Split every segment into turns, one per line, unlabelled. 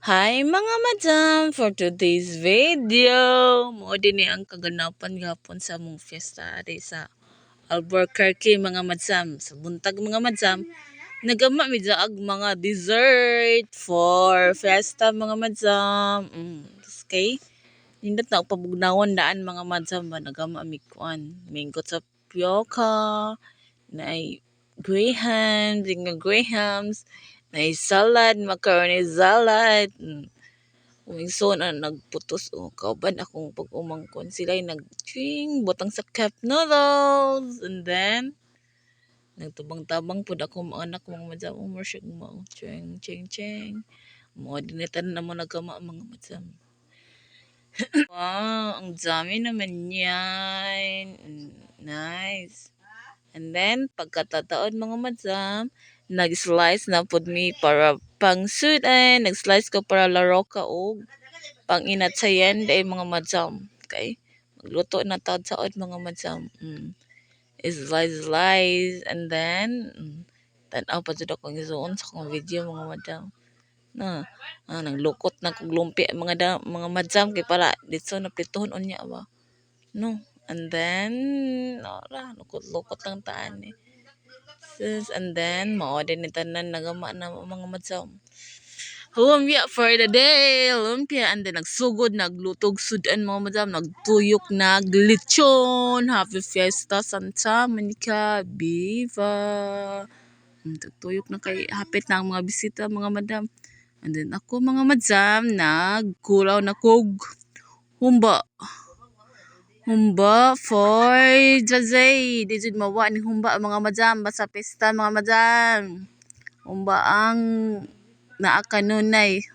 Hi mga madam, for today's video, mo din ang kaganapan gapon sa mong fiesta ari sa Albuquerque mga madam. Sa buntag mga madam, nagama medyo ag mga dessert for fiesta mga madam. Okay? Nindot na pabugnawan daan mga madam ba nagama mi kuan. Mango tapioca, na grahams, yung grahams, na salad, macaroni salad. Uwing so na nagputos o kauban akong pag-umangkon sila nag-ching butang sa cup noodles and then nagtubang-tabang pud ako mga anak mga madam umor siya mo ching ching ching mo dinitan na mo nagkama mga madam. Wow, ang dami naman yan. Nice. And then, pagkatataon mga madam, nag-slice na pud mi para pang sudan, nag-slice ko para laro ka og pang inatsayan day mga madam. Okay? Magluto na tad saod mga madam. Slice, and then, tanaw pa jud akong isuon sa akong video mga madam. Naglukot na kog lumpia mga madam kay para dito na plituhon unya ba. No. And then, lukot-lukot lang taan eh. And then, mao din ni tanan nagama na mga madam. Lumpia for the day. Lumpia. And then, nagsugod, naglutog sudan mga madam. Nagtuyok, naglitsyon. Happy Fiesta Santa Monica. Viva. Nagtuyok na kay hapit na ang mga bisita mga madam. And then, ako mga madam, nagkulaw na kog humba. Humba for Jazay. Di jud mawa ni humba mga madam. Basta pista mga madam. Humba ang naa kanunay.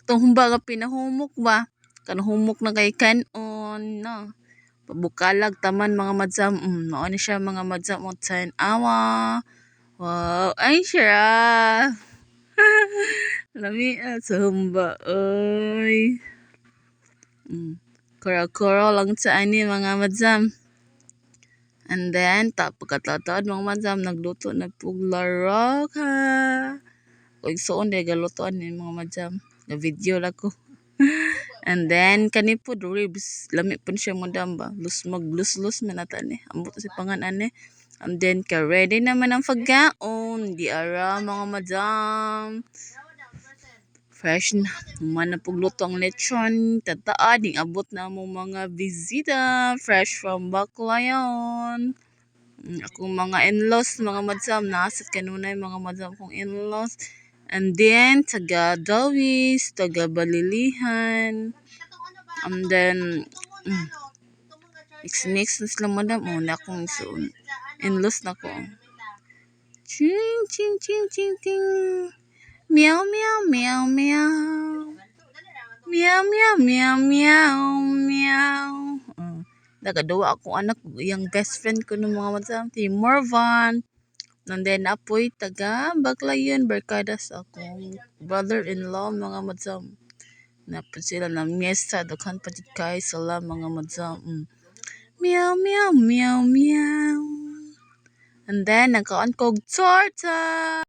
Itong humba nga pinahumok ba? Kanahumok na kay kanon. No? Pabukalag taman mga madam. Mao ni siya mga madam. O 10 awa. Wow. Ay siya. Lami sa humba. Ay. Kura-kura lang sa ani mga madam. And then, pagkatataon mga madam, nagluto na puglaro ka. Kung soon, galutoan ni mga madam. Na-video lang ko. And then, kani po, ribs. Lami po siya madam ba? Maglus-lus manata ni. Ambot si panganan ni. And then, ka-ready naman ang pagkaon. Di ara mga madam. Fresh na. Humana pagluto ang lechon. Tataan. Abot na mo mga bisita. Fresh from Baclayon. Akong mga in-laws, mga madam. Nasat kanunay mga madam kong in-laws. And then, taga Dawis, taga Balilihan. And then, mix na sila madam. Na akong in-laws na ko. Ching, ching, ching, ching, ching. Meow, meow, meow, meow. Meow, meow, meow, meow, meow. Nagaduwa akong anak, yung best friend ko ng mga madam, si Morvan. And then, apoy, taga Baclayon, barkada sa akong brother-in-law, mga madam. Napon sila na miesta, dukhan pa dito kay sila, mga madam. Meow, meow, meow, meow. And then, nagkaon kog torta.